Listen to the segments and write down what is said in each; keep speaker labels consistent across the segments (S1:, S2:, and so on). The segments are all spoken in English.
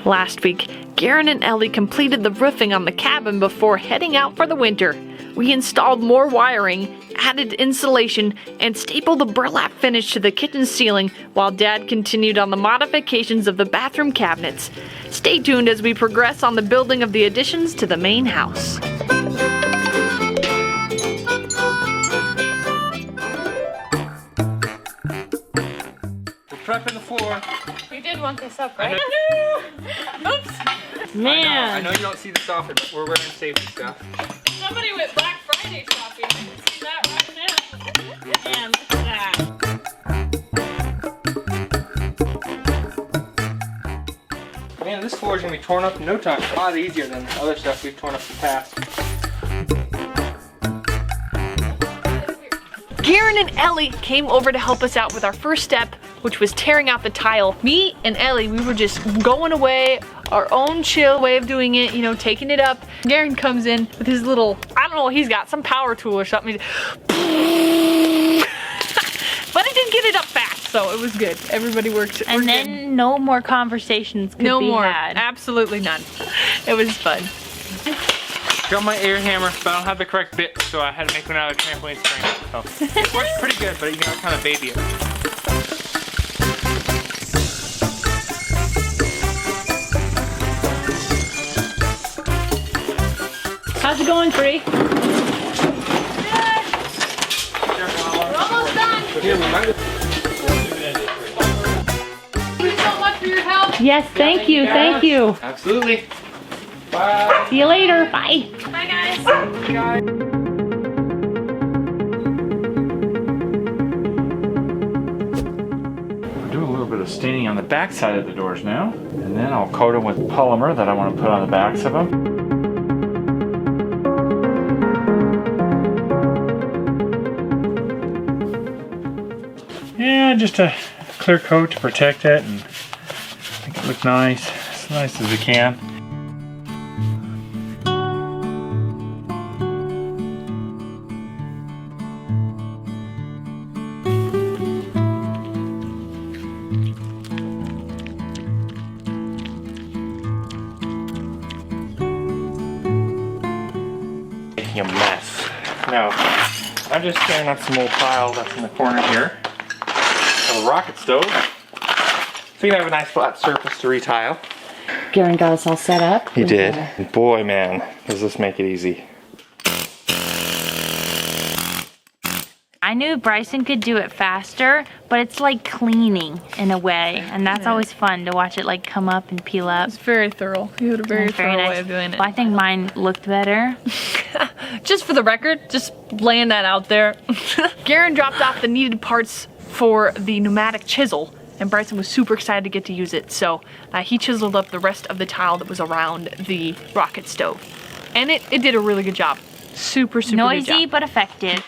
S1: Last week, Garen and Ellie completed the roofing on the cabin before heading out for the winter. We installed more wiring, added insulation, and stapled the burlap finish to the kitchen ceiling while Dad continued on the modifications of the bathroom cabinets. Stay tuned as we progress on the building of the additions to the main house.
S2: Prepping the floor.
S1: You did want this up, right?
S2: Oops.
S1: Man.
S2: I know you don't see the stuff, but we're wearing safety stuff.
S1: Somebody went Black Friday shopping. You can see that right now. Man, look at that.
S2: Man, this floor is going to be torn up in no time. A lot easier than other stuff we've torn up in the past.
S1: Garen and Ellie came over to help us out with our first step, which was tearing out the tile. Me and Ellie, we were just going away, our own chill way of doing it, you know, taking it up. Garen comes in with his little, I don't know what he's got, some power tool or something. But he didn't get it up fast, so it was good. Everybody worked.
S3: And then
S1: good.
S3: No more conversations could
S1: no
S3: be
S1: more.
S3: had.
S1: Absolutely none. It was fun.
S2: Got my air hammer, but I don't have the correct bit, so I had to make one out of trampoline spring. So it works pretty good, but you gotta kind of baby it.
S3: How's it going, Free?
S1: We're almost done. Thank you so much for your help.
S3: Yes, thank you, thank you.
S2: Absolutely. Bye.
S3: See you later. Bye.
S1: Bye, guys.
S4: Do a little bit of staining on the back side of the doors now, and then I'll coat them with polymer that I want to put on the backs of them. Yeah, just a clear coat to protect it and make it look nice, as nice as we can. A mess. Now, I'm just tearing up some old tile that's in the corner here of a rocket stove. So you can have a nice flat surface to retile.
S3: Garen got us all set up.
S4: He did. Boy, man, does this make it easy.
S3: I knew Bryson could do it faster, but it's like cleaning in a way, and that's always fun to watch it like come up and peel up.
S1: It's very thorough. You had a very thorough way of doing it.
S3: Well, I think mine looked better.
S1: Just for the record, just laying that out there. Garen dropped off the needed parts for the pneumatic chisel, and Bryson was super excited to get to use it, so he chiseled up the rest of the tile that was around the rocket stove. And it did a really good job. Super good job.
S3: Noisy, but effective.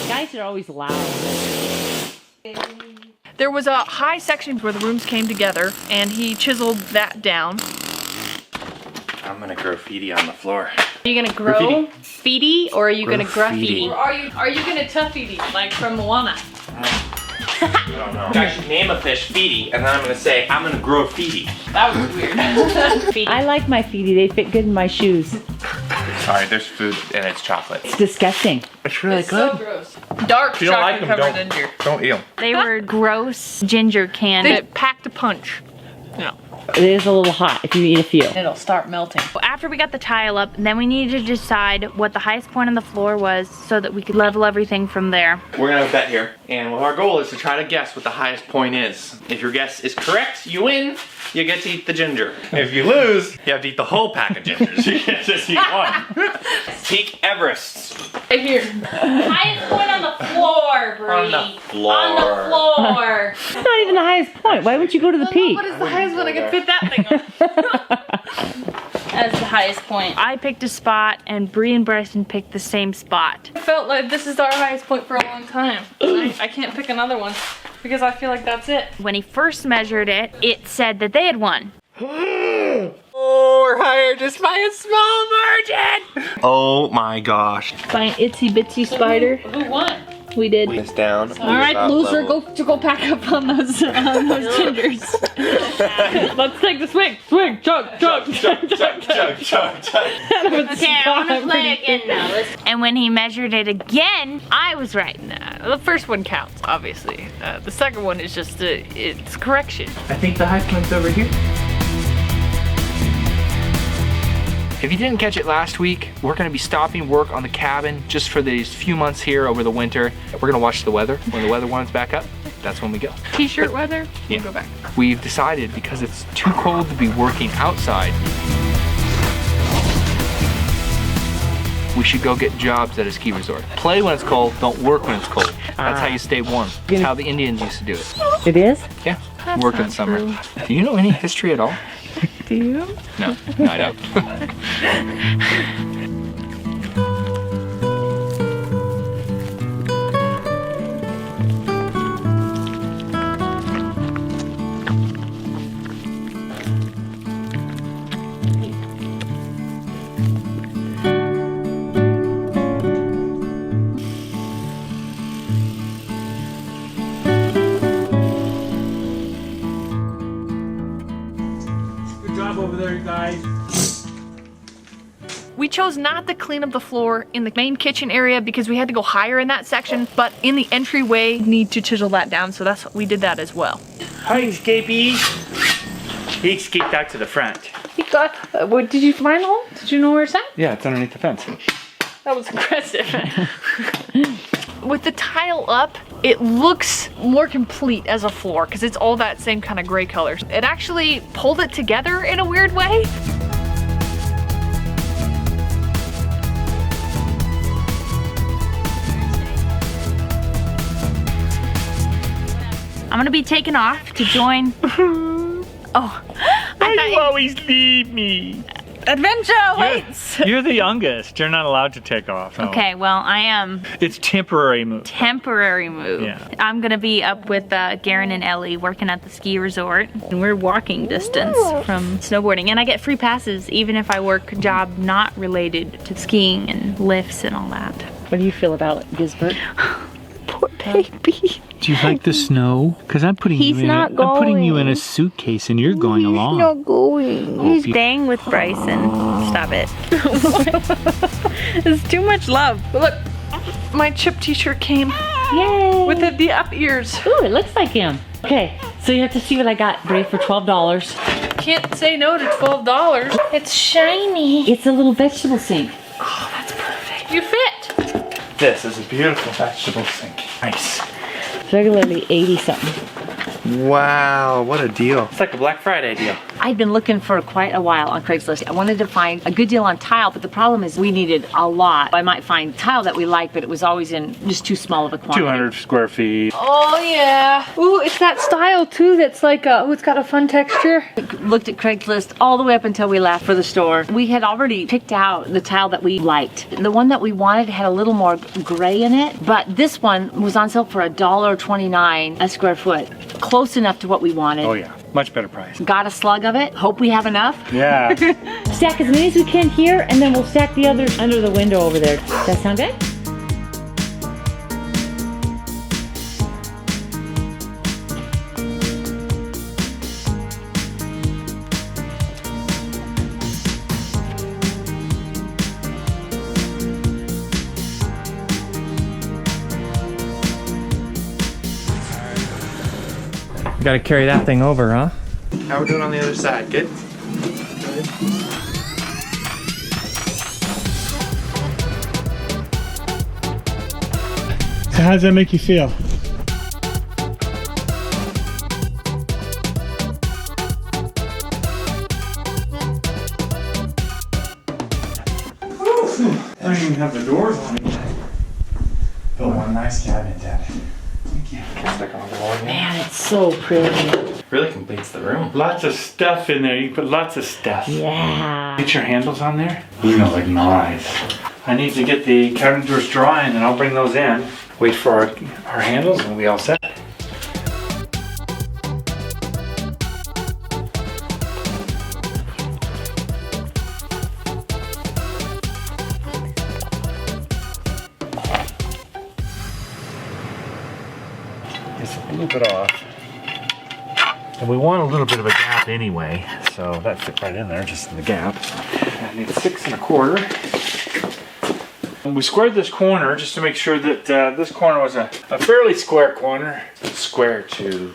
S5: Guys are always loud.
S1: There was a high section where the rooms came together, and he chiseled that down.
S4: I'm gonna graffiti on the floor.
S1: Are you gonna grow feety, or are you gonna graffiti? Or are you gonna tuffity like from Moana?
S4: I don't know. I should name a fish Feety, and then I'm gonna say, I'm gonna grow Feety.
S1: That was weird.
S5: I like my feety. They fit good in my shoes.
S4: Sorry, there's food and it's chocolate.
S5: It's disgusting.
S4: It's really
S1: It's so gross. Dark
S4: If you don't like
S1: chocolate
S4: them,
S1: covered ginger.
S4: don't eat them.
S3: They were gross ginger candy.
S1: They packed a punch. No.
S5: It is a little hot if you eat a few.
S1: It'll start melting.
S3: After we got the tile up, then we needed to decide what the highest point on the floor was so that we could level everything from there.
S4: We're gonna have a bet here, and our goal is to try to guess what the highest point is. If your guess is correct, you win. You get to eat the ginger. If you lose, you have to eat the whole pack of gingers. You can't just eat one. Peak Everest.
S1: Right here.
S3: Highest point on the floor, Bree.
S4: On the floor.
S3: On the floor.
S5: It's not even the highest point. Why wouldn't you go to the peak?
S1: What is the highest one I can fit that thing on?
S3: As the highest point. I picked a spot, and Bree and Bryson picked the same spot.
S1: I felt like this is our highest point for a long time. I can't pick another one because I feel like that's it.
S3: When he first measured it, it said that they had won.
S2: Oh, we're higher just by a small margin. Oh my gosh.
S5: By an itsy bitsy spider.
S1: Who won?
S5: We did.
S2: It's down.
S5: All right, loser, go pack up on those gingers. Let's take the swing. Swing, chug, chug, chug, chug, chug.
S3: Okay, I want to play again now. And when he measured it again, I was right.
S1: Nah, the first one counts, obviously. The second one is just it's correction.
S4: I think the high point's over here. If you didn't catch it last week, we're gonna be stopping work on the cabin just for these few months here over the winter. We're gonna watch the weather. When the weather warms back up, that's when we go.
S1: T-shirt weather,
S4: Yeah.
S1: we'll go back.
S4: We've decided because it's too cold to be working outside, we should go get jobs at a ski resort. Play when it's cold, don't work when it's cold. That's how you stay warm. That's how the Indians used to do it.
S5: It is?
S4: Yeah, work in summer. Do you know any history at all?
S1: Do you?
S4: No, I don't.
S2: Good job over there, you guys.
S1: We chose not to clean up the floor in the main kitchen area because we had to go higher in that section, but in the entryway, need to chisel that down, so we did that as well.
S2: Hi, Escapee. He escaped out to the front.
S5: You got, what, did you find home? Did you know where it's at?
S2: Yeah, it's underneath the fence.
S1: That was aggressive. With the tile up, it looks more complete as a floor because it's all that same kind of gray color. It actually pulled it together in a weird way.
S3: I'm gonna be taken off to join. Oh, I thought
S2: always leave me.
S3: adventure waits.
S2: You're the youngest. You're not allowed to take off. Oh.
S3: Okay, well, I am
S2: It's temporary move.
S3: temporary move.
S2: Yeah.
S3: I'm gonna be up with Garen and Ellie working at the ski resort, and we're walking distance from snowboarding, and I get free passes even if I work a job not related to skiing and lifts and all that.
S5: What do you feel about it, Gisbert?
S3: Poor baby.
S6: Do you like the snow? Because I'm putting
S3: He's
S6: you in.
S3: not
S6: I'm putting you in
S3: going.
S6: a suitcase, and you're going along.
S3: Not going.
S6: Oh,
S3: He's
S6: you-
S3: staying with Bryson. Stop it. It's too much love.
S1: Look, my Chip t-shirt came
S5: Yay!
S1: with the up ears.
S5: Ooh, it looks like him. Okay, so you have to see what I got, Bray, for $12.
S1: Can't say no to $12.
S3: It's shiny.
S5: It's a little vegetable sink.
S1: You fit.
S2: This is a beautiful vegetable sink. Nice.
S5: It's regularly 80 something.
S4: Wow, what a deal.
S2: It's like a Black Friday deal.
S5: I've been looking for quite a while on Craigslist. I wanted to find a good deal on tile, but the problem is we needed a lot. I might find tile that we like, but it was always in just too small of a quantity.
S2: 200 square feet.
S1: Oh yeah. Ooh, it's that style too that's like, it's got a fun texture.
S5: Looked at Craigslist all the way up until we left for the store. We had already picked out the tile that we liked. The one that we wanted had a little more gray in it, but this one was on sale for $1.29 a square foot. Close enough to what we wanted.
S2: Oh yeah, much better price.
S5: Got a slug of it. Hope we have enough.
S2: Yeah.
S5: Stack as many as we can here, and then we'll stack the others under the window over there. Does that sound good?
S2: Got to carry that thing over, huh?
S4: How we doing on the other side? Good?
S2: So how does that make you feel? I don't even have the doors on it yet. Built one nice cabinet, Dad. Thank you.
S4: Stick on the wall again.
S5: Man, it's so pretty.
S4: Really completes the room.
S2: Lots of stuff in there. You can put lots of stuff.
S5: Yeah.
S2: Get your handles on there. These are like nice. I need to get the cabinet doors drying and I'll bring those in. Wait for our handles and we'll be all set. Just a little bit off. And we want a little bit of a gap anyway, so that fit right in there, just in the gap. I need 6 1/4. And we squared this corner just to make sure that this corner was a fairly square corner.
S4: Square to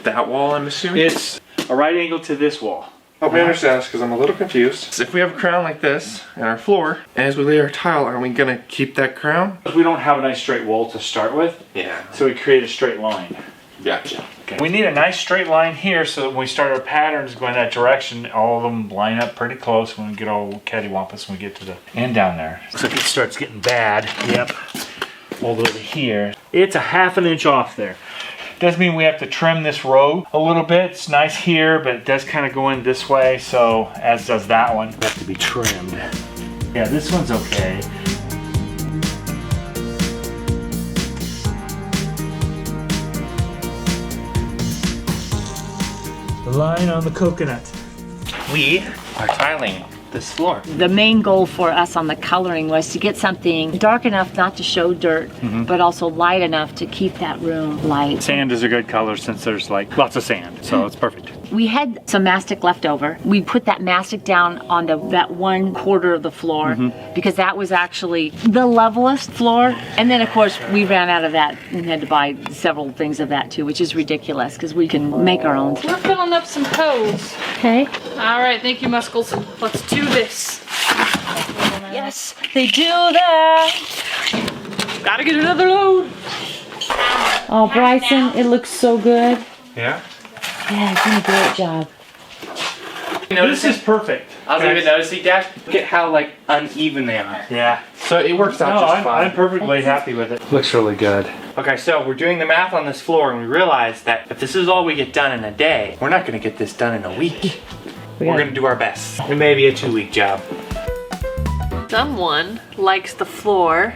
S4: that wall, I'm assuming?
S2: It's a right angle to this wall.
S4: Help me understand this because I'm a little confused. So if we have a crown like this in our floor, and as we lay our tile, are we gonna keep that crown?
S2: We don't have a nice straight wall to start with,
S4: Yeah.
S2: so we create a straight line.
S4: Gotcha.
S2: Okay. We need a nice straight line here so that when we start our patterns going that direction, all of them line up pretty close when we get all cattywampus when we get to the end down there. Looks like it starts getting bad. Yep. All the way to here. It's a 1/2 inch off there. Does mean we have to trim this row a little bit. It's nice here, but it does kind of go in this way, so as does that one. Have to be trimmed. Yeah, this one's okay. The line on the coconut.
S4: We are tiling this floor.
S5: The main goal for us on the coloring was to get something dark enough not to show dirt, but also light enough to keep that room light.
S2: Sand is a good color since there's like lots of sand, so it's perfect.
S5: We had some mastic left over. We put that mastic down on that 1/4 of the floor because that was actually the levelest floor. And then of course we ran out of that and had to buy several things of that too, which is ridiculous because we can make our own.
S1: We're filling up some hose.
S5: Okay.
S1: All right, thank you, Muscles. Let's do this.
S5: Yes, they do that.
S1: Gotta get another load.
S5: Oh, Bryson, it looks so good.
S4: Yeah?
S5: Yeah, it's doing a great job.
S2: This is perfect.
S4: I was even noticing, Dad. Look at how like uneven they are.
S2: Yeah.
S4: So it works out
S2: No,
S4: just
S2: I'm
S4: fine.
S2: perfectly happy with it. Looks really good.
S4: Okay, so we're doing the math on this floor and we realize that if this is all we get done in a day, we're not gonna get this done in a week. We're gonna do our best. It may be a 2-week job.
S1: Someone likes the floor.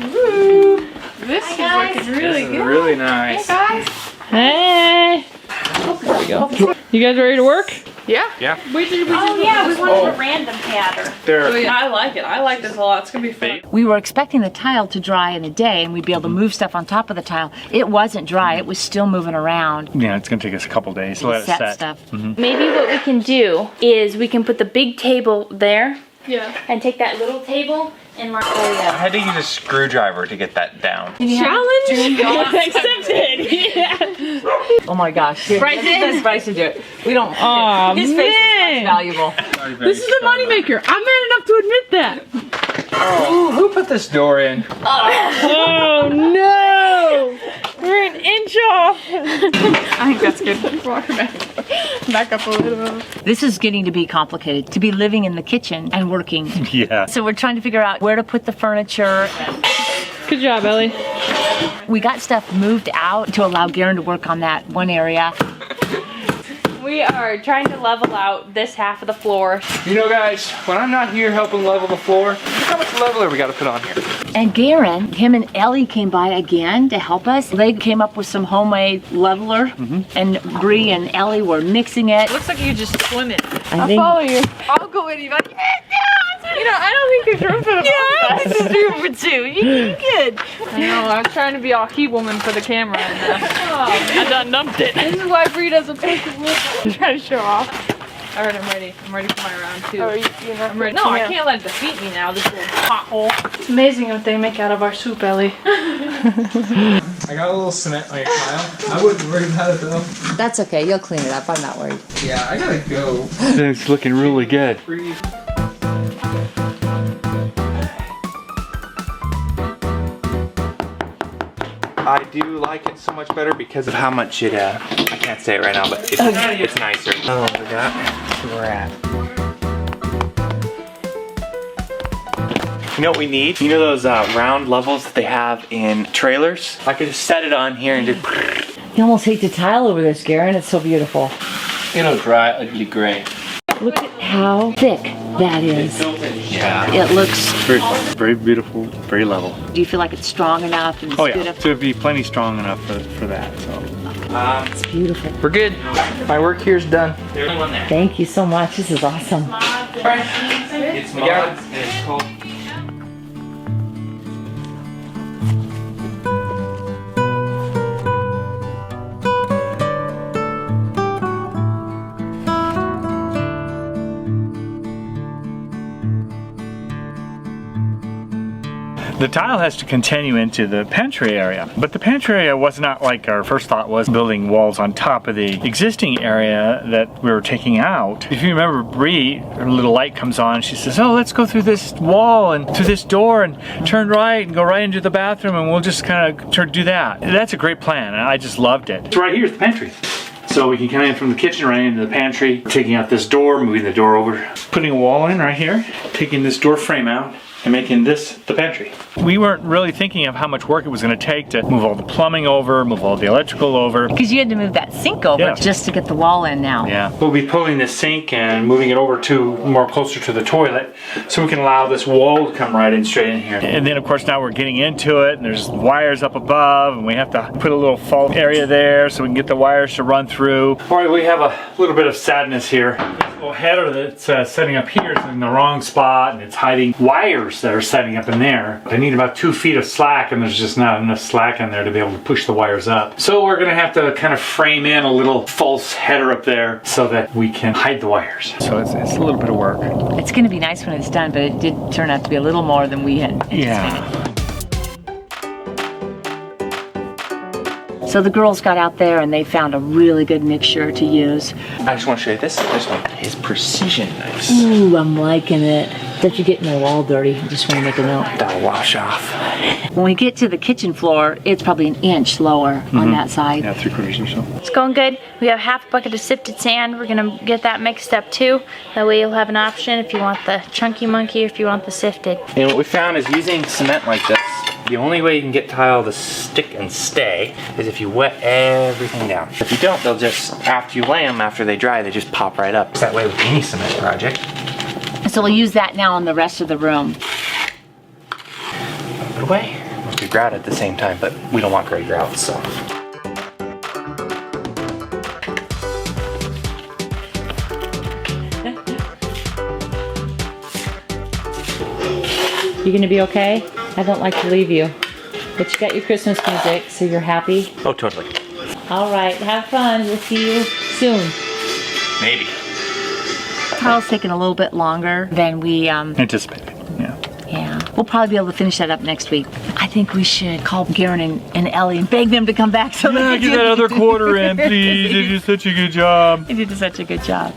S1: Woo. This is looking really good.
S4: Really nice.
S1: Hey! You guys ready to work? Yeah.
S4: Yeah.
S3: Oh yeah, we wanted a random pattern.
S4: There.
S1: I like it. I like this a lot. It's gonna be fun.
S5: We were expecting the tile to dry in a day and we'd be able to move stuff on top of the tile. It wasn't dry, it was still moving around.
S2: Yeah, it's gonna take us a couple days to let it set.
S5: Stuff.
S3: Maybe what we can do is we can put the big table there
S1: Yeah.
S3: and take that little table and like.
S4: I had to use a screwdriver to get that down.
S1: Challenge
S3: Accepted. Yeah.
S5: Oh my gosh. Here,
S1: Bryson?
S5: let's Bryson do it. We don't.
S1: Aw,
S5: his face is
S1: man.
S5: much valuable.
S1: This is a moneymaker. I'm man enough to admit that.
S4: Oh, who put this door in?
S1: Oh no! We're an inch off. I think that's good. Walk back up a little.
S5: This is getting to be complicated. To be living in the kitchen and working.
S2: Yeah.
S5: So we're trying to figure out where to put the furniture.
S1: Good job, Ellie.
S5: We got stuff moved out to allow Garen to work on that one area.
S3: We are trying to level out this half of the floor.
S4: You know, guys, when I'm not here helping level the floor, look how much leveler we got to put on here.
S5: And Garen, him and Ellie came by again to help us. They came up with some homemade leveler, and Bree and Ellie were mixing it.
S1: Looks like you just swim it.
S5: I think
S1: Follow you. I'll go in. You're like, you know, I don't think there's room for the yeah, there's room for two. You good. I know. I was trying to be all he woman for the camera, and I done dumped it. This is why Bree doesn't take the wood. I'm trying to show off. All right, I'm ready. I'm ready for my round 2.
S7: Oh, you're not
S1: I'm ready. No, I can't let it defeat me now. This little pothole.
S7: It's amazing what they make out of our soup, Ellie.
S8: I got a little cement on your tile. I wouldn't worry about it though.
S9: That's okay, you'll clean it up, I'm not worried.
S8: Yeah, I gotta go.
S2: It's looking really good.
S4: I do like it so much better because of how much it, I can't say it right now, but it's nicer. Oh, we got, that's where we're at. You know what we need? You know those round levels that they have in trailers? I could just set it on here and just...
S5: you almost hate the tile over this, Garen. It's so beautiful.
S4: It'll dry ugly gray.
S5: Look at how thick that is.
S4: Yeah.
S5: It looks.
S2: Very beautiful, very level.
S5: Do you feel like it's strong enough and it's
S2: Oh
S5: good
S2: yeah,
S5: enough?
S2: so it'd be plenty strong enough for that. So.
S5: Okay. It's beautiful.
S4: We're good. My work here's done. There's one there.
S5: Thank you so much. This is awesome.
S4: It's mods and it's called.
S2: The tile has to continue into the pantry area, but the pantry area was not like our first thought was building walls on top of the existing area that we were taking out. If you remember, Bree, her little light comes on, she says, oh, let's go through this wall and through this door and turn right and go right into the bathroom and we'll just kind of do that. That's a great plan, and I just loved it. So right here's the pantry. So we can come in from the kitchen right into the pantry, taking out this door, moving the door over, putting a wall in right here, taking this door frame out, and making this the pantry. We weren't really thinking of how much work it was going to take to move all the plumbing over, move all the electrical over.
S5: Because you had to move that sink over just to get the wall in now.
S2: Yeah. We'll be pulling this sink and moving it over to more closer to the toilet so we can allow this wall to come right in straight in here. And then of course now we're getting into it and there's wires up above and we have to put a little fault area there so we can get the wires to run through. All right, we have a little bit of sadness here. This little header that's setting up here is in the wrong spot and it's hiding wires that are setting up in there. I need about 2 feet of slack and there's just not enough slack in there to be able to push the wires up. So we're gonna have to kind of frame in a little false header up there so that we can hide the wires. So it's a little bit of work.
S5: It's gonna be nice when it's done, but it did turn out to be a little more than we had anticipated.
S2: Yeah.
S5: So the girls got out there and they found a really good mixture to use.
S4: I just want to show you this one. His precision knives.
S5: Ooh, I'm liking it. That you're getting my wall dirty. I just want to make a note.
S4: That'll wash off.
S5: When we get to the kitchen floor, it's probably an inch lower on that side.
S2: Yeah, 3/4 or so.
S3: It's going good. We have half a bucket of sifted sand. We're gonna get that mixed up too. That way you'll have an option if you want the chunky monkey or if you want the sifted.
S4: And what we found is using cement like this, the only way you can get tile to stick and stay is if you wet everything down. If you don't, they'll just, after you lay them, after they dry, they just pop right up. It's that way with any cement project.
S5: So we'll use that now on the rest of the room.
S4: Put away. We grout at the same time, but we don't want gray grout, so.
S5: You gonna be okay? I don't like to leave you. But you got your Christmas music, so you're happy?
S4: Oh, totally.
S5: All right, have fun. We'll see you soon.
S4: Maybe.
S5: Tile's taking a little bit longer than we
S2: Anticipated, yeah.
S5: Yeah, we'll probably be able to finish that up next week. I think we should call Garen and Ellie and beg them to come back so
S2: Yeah, get that other quarter in, please. You did such a good job.
S5: They did such a good job.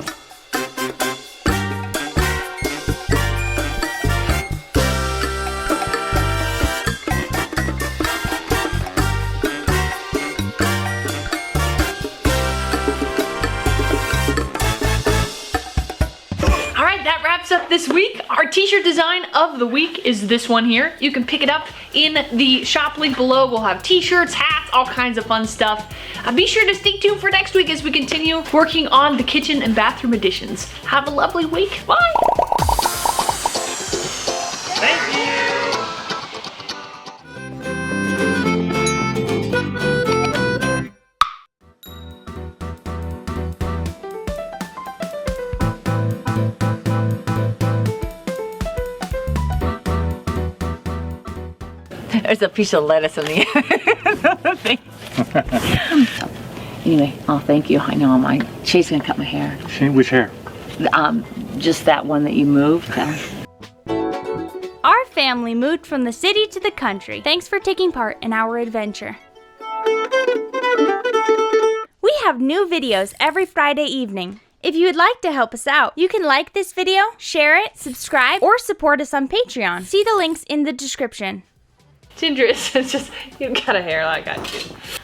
S1: Up this week, our t-shirt design of the week is this one here. You can pick it up in the shop link below. We'll have t-shirts, hats, all kinds of fun stuff. Be sure to stay tuned for next week as we continue working on the kitchen and bathroom additions. Have a lovely week. Bye.
S4: Thank you.
S5: There's a piece of lettuce in the thing. Anyway, oh, thank you. I know Shay's gonna cut my hair.
S2: Which hair?
S5: Just that one that you moved.
S3: Our family moved from the city to the country. Thanks for taking part in our adventure. We have new videos every Friday evening. If you would like to help us out, you can like this video, share it, subscribe, or support us on Patreon. See the links in the description.
S1: Ginger, it's just, you've got a hair like I do.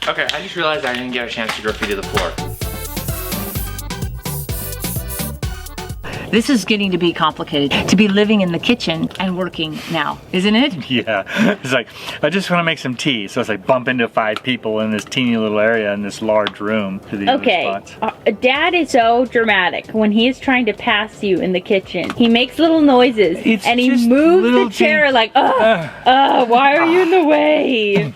S4: Okay, I just realized I didn't get a chance to graffiti the floor.
S5: This is getting to be complicated, to be living in the kitchen and working now, isn't it?
S2: Yeah, it's like, I just want to make some tea. So it's like bump into 5 people in this teeny little area in this large room to the other spots.
S3: Dad is so dramatic when he's trying to pass you in the kitchen. He makes little noises and he moves the chair like, why are you in the way?